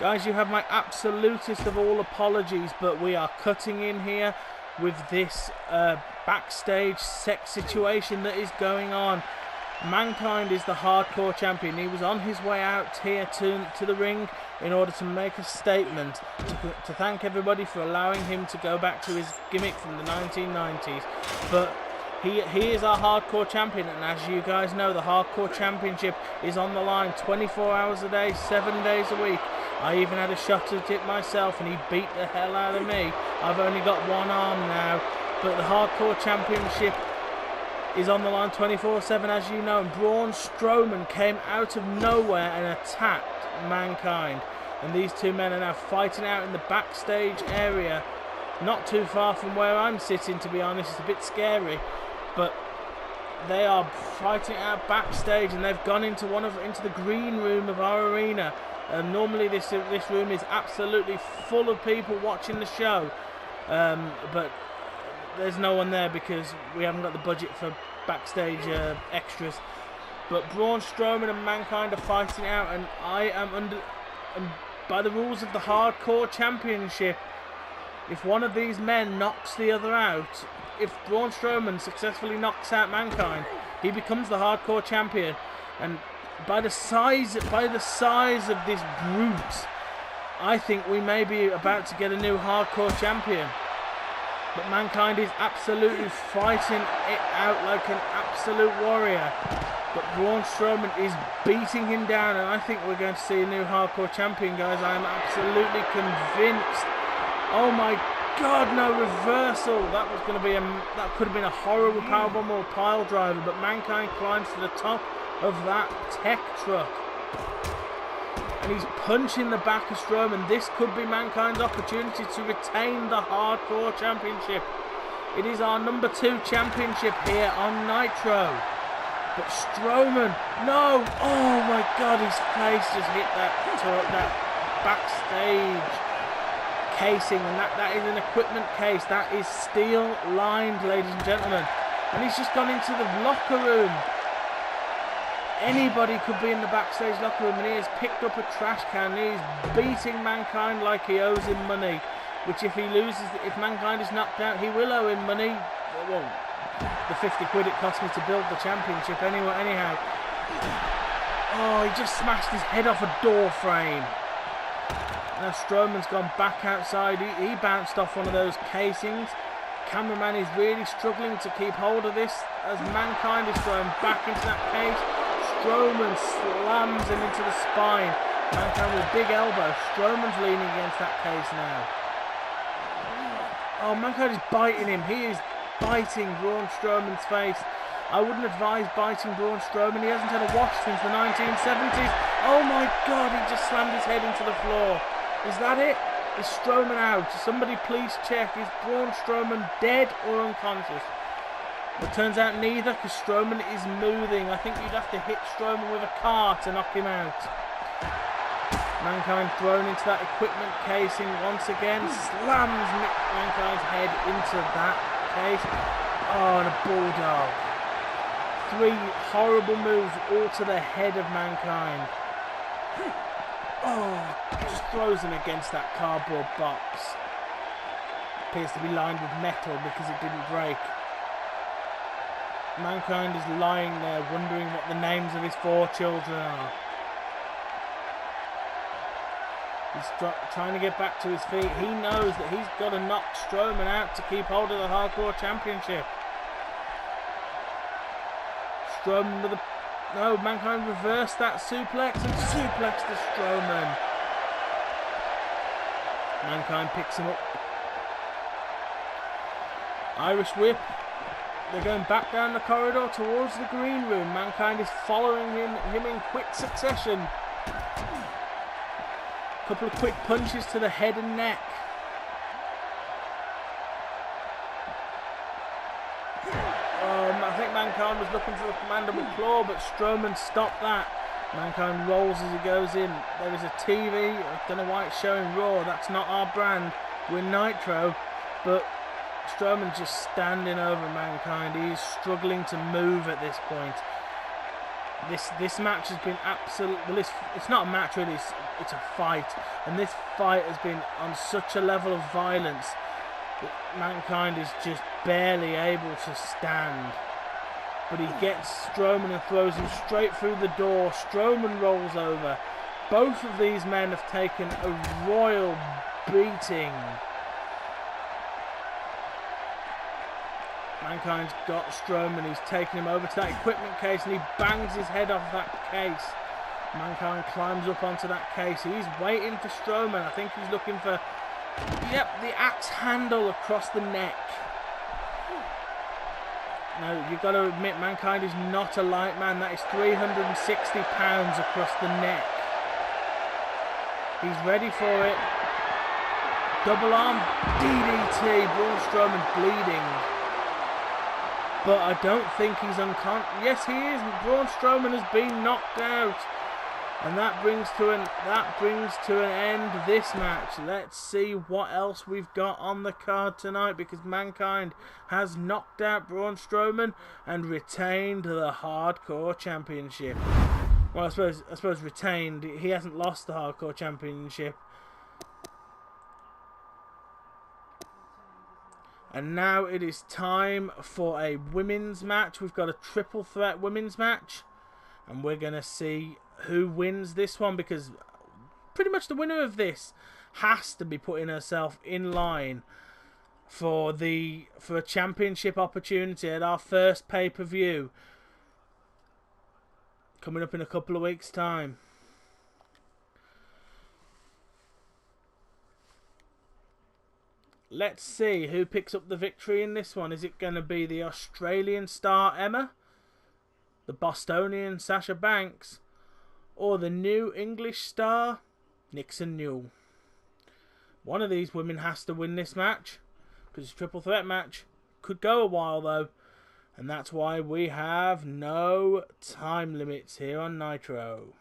Guys, you have my absolutest of all apologies, but we are cutting in here with this backstage sex situation that is going on. Mankind is the hardcore champion. He was on his way out here to the ring in order to make a statement, to thank everybody for allowing him to go back to his gimmick from the 1990s. But he is our hardcore champion, and as you guys know, the hardcore championship is on the line 24 hours a day, 7 days a week. I even had a shot at it myself, and he beat the hell out of me. I've only got one arm now, but the hardcore championship is on the line 24/7, as you know. And Braun Strowman came out of nowhere and attacked Mankind, and these two men are now fighting out in the backstage area, not too far from where I'm sitting, to be honest. It's a bit scary, but they are fighting out backstage, and they've gone into the green room of our arena. Normally this room is absolutely full of people watching the show, but there's no one there because we haven't got the budget for backstage extras. But Braun Strowman and Mankind are fighting out, and I am by the rules of the hardcore championship, if one of these men knocks the other out, if Braun Strowman successfully knocks out Mankind, he becomes the hardcore champion. And by the size of this brute, I think we may be about to get a new hardcore champion. But Mankind is absolutely fighting it out like an absolute warrior. But Braun Strowman is beating him down, and I think we're going to see a new hardcore champion, guys. I am absolutely convinced. Oh my God, no reversal! That could have been a horrible powerbomb or a pile driver. But Mankind climbs to the top of that tech truck, and he's punching the back of Strowman. This could be Mankind's opportunity to retain the hardcore championship. It is our number 2 championship here on Nitro. But Strowman, no! Oh my God, his face just hit that backstage casing, and that is an equipment case. That is steel lined, ladies and gentlemen. And he's just gone into the locker room. Anybody could be in the backstage locker room, and he has picked up a trash can. He's beating Mankind like he owes him money, which if Mankind is knocked out, he will owe him money. Well, the 50 quid it cost me to build the championship anyhow. Oh, he just smashed his head off a door frame. Now Strowman's gone back outside. He bounced off one of those casings. Cameraman is really struggling to keep hold of this as Mankind is thrown back into that case. Strowman slams him into the spine. Mankind with a big elbow. Strowman's leaning against that case now. Oh, Mankind is biting him. He is biting Braun Strowman's face. I wouldn't advise biting Braun Strowman. He hasn't had a wash since the 1970s. Oh my God, he just slammed his head into the floor. Is that it? Is Strowman out? Somebody please check. Is Braun Strowman dead or unconscious? It turns out neither, because Strowman is moving. I think you'd have to hit Strowman with a car to knock him out. Mankind thrown into that equipment casing once again. Slams Mankind's head into that case. Oh, and a bulldog. 3 horrible moves all to the head of Mankind. Oh, just throws him against that cardboard box. Appears to be lined with metal because it didn't break. Mankind is lying there wondering what the names of his 4 children are. He's trying to get back to his feet. He knows that he's got to knock Strowman out to keep hold of the hardcore championship. Strowman with a... No, Mankind reversed that suplex and suplexed the Strowman. Mankind picks him up. Irish whip. They're going back down the corridor towards the green room. Mankind is following him in quick succession. A couple of quick punches to the head and neck. I think Mankind was looking for a commandable claw, but Strowman stopped that. Mankind rolls as he goes in. There is a TV. I don't know why it's showing Raw. That's not our brand. We're Nitro. But Strowman just standing over Mankind. He's struggling to move at this point. This match has been absolutely. Well, it's not a match really. It's a fight, and this fight has been on such a level of violence that Mankind is just barely able to stand. But he gets Strowman and throws him straight through the door. Strowman rolls over. Both of these men have taken a royal beating. Mankind's got Strowman. He's taken him over to that equipment case and he bangs his head off that case. Mankind climbs up onto that case. He's waiting for Strowman. I think he's looking for, yep, the axe handle across the neck. Now, you've got to admit, Mankind is not a light man. That is 360 pounds across the neck. He's ready for it. Double arm DDT. Braun Strowman bleeding. But I don't think he's unconscious. Yes, he is. Braun Strowman has been knocked out. And that brings to an end this match. Let's see what else we've got on the card tonight, because Mankind has knocked out Braun Strowman and retained the Hardcore Championship. Well, I suppose retained. He hasn't lost the Hardcore Championship. And now it is time for a women's match. We've got a triple threat women's match, and we're going to see who wins this one, because pretty much the winner of this has to be putting herself in line for a championship opportunity at our first pay-per-view coming up in a couple of weeks' time. Let's see who picks up the victory in this one. Is it going to be the Australian star Emma, the Bostonian Sasha Banks, or the new English star Nixon Newell? One of these women has to win this match, because it's a triple threat match. Could go a while though, and that's why we have no time limits here on Nitro.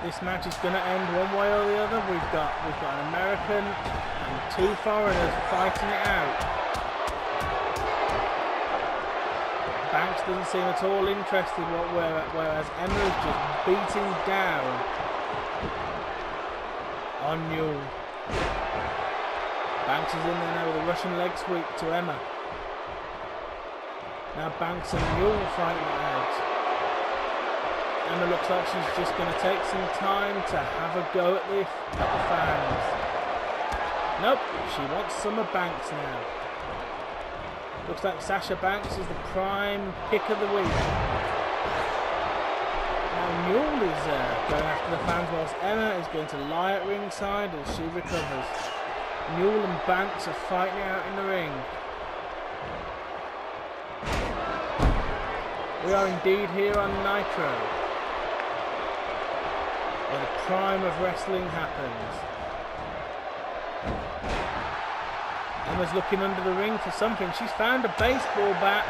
This match is going to end one way or the other. We've got an American and two foreigners fighting it out. Banks doesn't seem at all interested, whereas Emma is just beating down on Newell. Banks is in there now with a Russian leg sweep to Emma. Now Banks and Newell fighting it out. Emma looks like she's just going to take some time to have a go at the fans. Nope, she wants some of Banks now. Looks like Sasha Banks is the prime pick of the week. Now Newell is going after the fans, whilst Emma is going to lie at ringside as she recovers. Newell and Banks are fighting out in the ring. We are indeed here on Nitro, where the prime of wrestling happens. Emma's looking under the ring for something. She's found a baseball bat.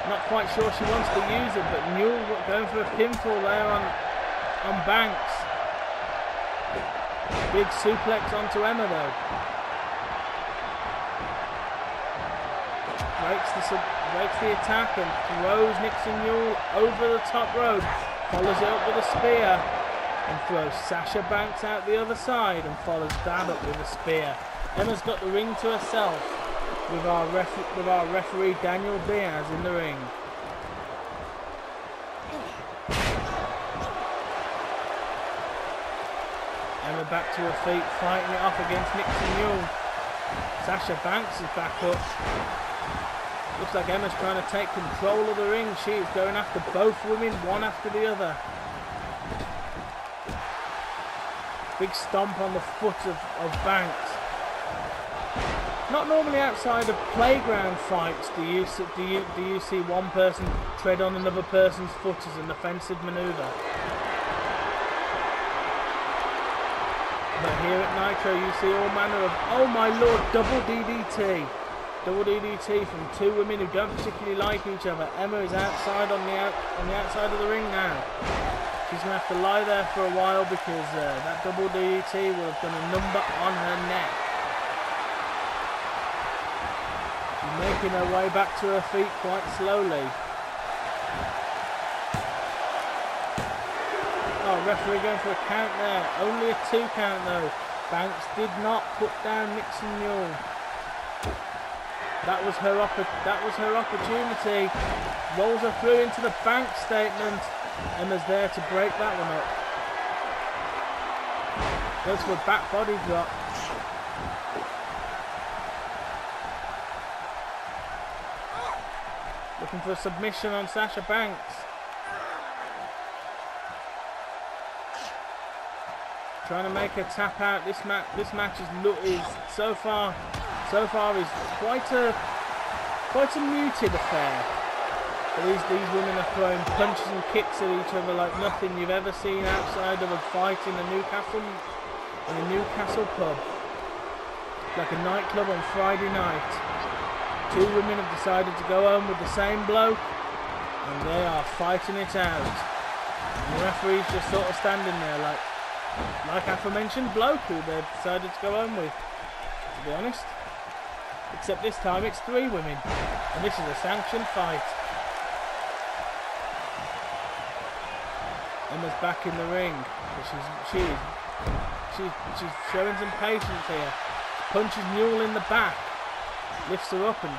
Not quite sure she wants to use it, but Newell going for a pinfall there on Banks. Big suplex onto Emma though. Breaks the attack and throws Nixon Newell over the top rope. Follows it up with a spear and throws Sasha Banks out the other side and follows that up with a spear. Emma's got the ring to herself with our referee Daniel Diaz in the ring. Emma back to her feet, fighting it off against Nixon Newell. Sasha Banks is back up. Looks like Emma's trying to take control of the ring. She is going after both women, one after the other. Big stomp on the foot of Banks. Not normally outside of playground fights do you see one person tread on another person's foot as an offensive manoeuvre. But here at Nitro you see all manner of, oh my lord, double DDT. Double DDT from two women who don't particularly like each other. Emma is outside on the outside of the ring now. She's going to have to lie there for a while because that double DDT will have done a number on her neck. She's making her way back to her feet quite slowly. Oh, referee going for a count there. Only a 2 count though. Banks did not put down Nixon Newell. That was her opportunity. Rolls her through into the bank statement. Emma's there to break that one up. Goes for a back body drop. Looking for a submission on Sasha Banks. Trying to make her tap out. This match is so far is quite a muted affair. These women are throwing punches and kicks at each other like nothing you've ever seen outside of a fight in a Newcastle pub, like a nightclub on Friday night. 2 women have decided to go home with the same bloke, and they are fighting it out. And the referee's just sort of standing there like aforementioned bloke who they've decided to go home with, to be honest. Except this time it's 3 women, and this is a sanctioned fight. Emma's back in the ring. She's showing some patience here. Punches Newell in the back, lifts her up and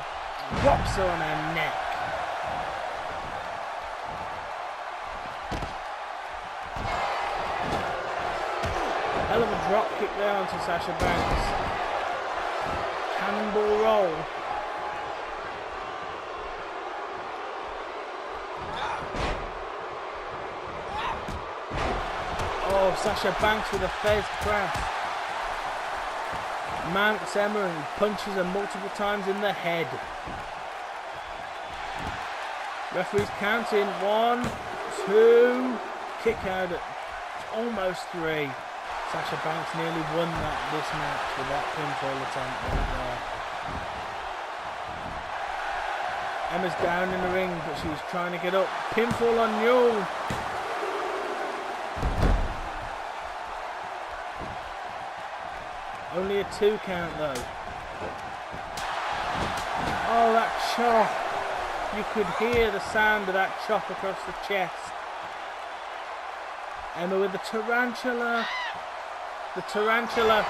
drops her on her neck. Hell of a drop kick there onto Sasha Banks. Cannonball roll. Oh, Sasha Banks with a face crash. Mounts Emma and punches her multiple times in the head. Referee's counting. 1, 2, kick out at almost 3. Sasha Banks nearly won this match with that pinfall attempt right there. Emma's down in the ring, but she's trying to get up. Pinfall on Newell. Only a 2 count though. Oh, that chop. You could hear the sound of that chop across the chest. Emma with the tarantula. The tarantula.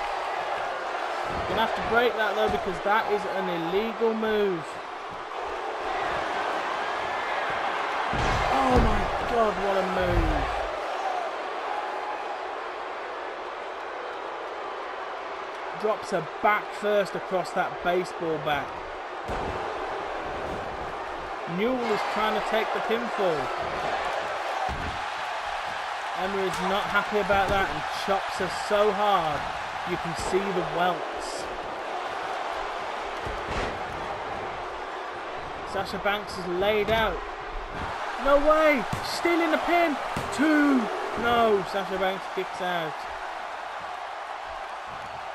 You're going to have to break that though, because that is an illegal move. Oh my God, what a move. Drops her back first across that baseball bat. Newell is trying to take the pinfall. Emma is not happy about that and chops her so hard you can see the welts. Sasha Banks is laid out. No way! Stealing the pin! 2! No! Sasha Banks kicks out.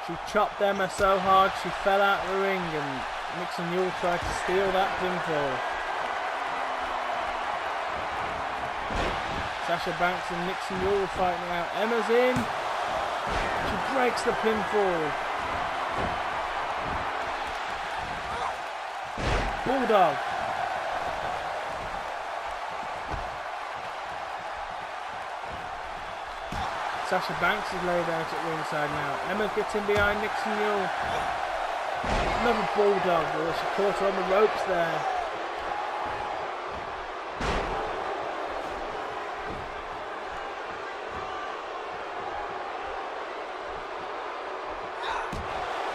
She chopped Emma so hard she fell out of the ring, and Nixon Newell tried to steal that pinfall. Sasha Banks and Nixon Newell fighting out. Emma's in. She breaks the pinfall. Bulldog. Sasha Banks is laid out at ringside now. Emma gets in behind Nixon Newell. Another bulldog. Oh, she caught her on the ropes there.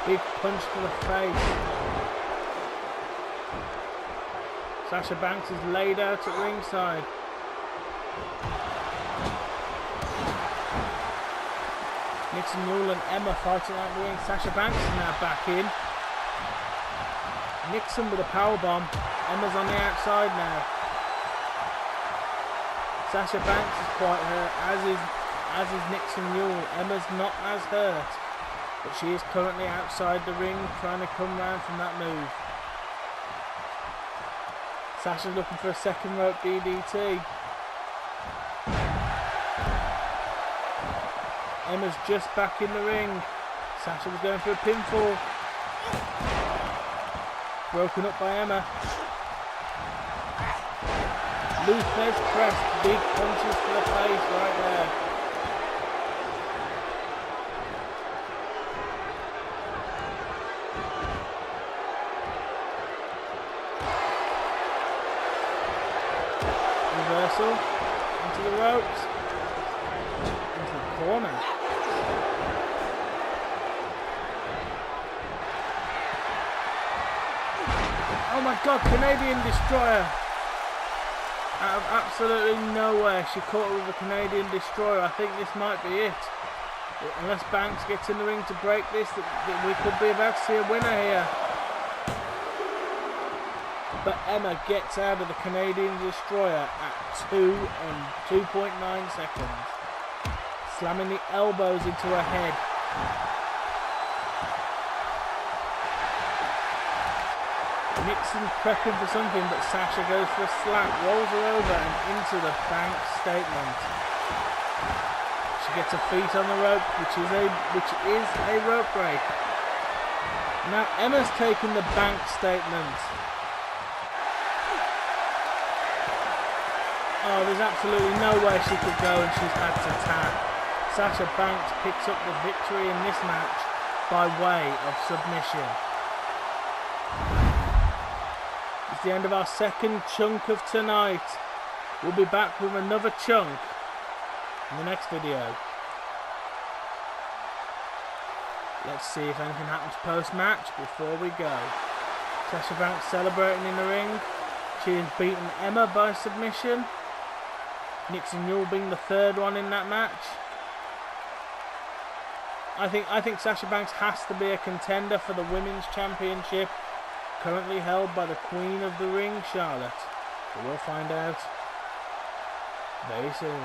Big punch to the face. Sasha Banks is laid out at ringside. Nixon Newell and Emma fighting out the ring. Sasha Banks is now back in. Nixon with a powerbomb. Emma's on the outside now. Sasha Banks is quite hurt, as is Nixon Newell. Emma's not as hurt, but she is currently outside the ring trying to come round from that move. Sasha's looking for a second rope DDT. Emma's just back in the ring. Sasha was going for a pinfall. broken up by Emma. Luthez press, big punches to the face right there. Reversal into the ropes, into the corner. Oh my God, Canadian Destroyer. Out of absolutely nowhere, she caught her with a Canadian Destroyer. I think this might be it. Unless Banks gets in the ring to break this, we could be about to see a winner here. But Emma gets out of the Canadian Destroyer at 2.9 seconds. Slamming the elbows into her head. Nixon prepping for something, but Sasha goes for a slap, rolls her over and into the Banks statement. She gets her feet on the rope, which is a rope break. Now Emma's taken the Banks statement. Oh, there's absolutely no way she could go, and she's had to tap. Sasha Banks picks up the victory in this match by way of submission. It's the end of our second chunk of tonight. We'll be back with another chunk in the next video. Let's see if anything happens post-match before we go. Sasha Banks celebrating in the ring. She has beaten Emma by submission. Nixon Newell being the third one in that match. I think Sasha Banks has to be a contender for the Women's Championship, currently held by the Queen of the Ring, Charlotte. But we'll find out very soon.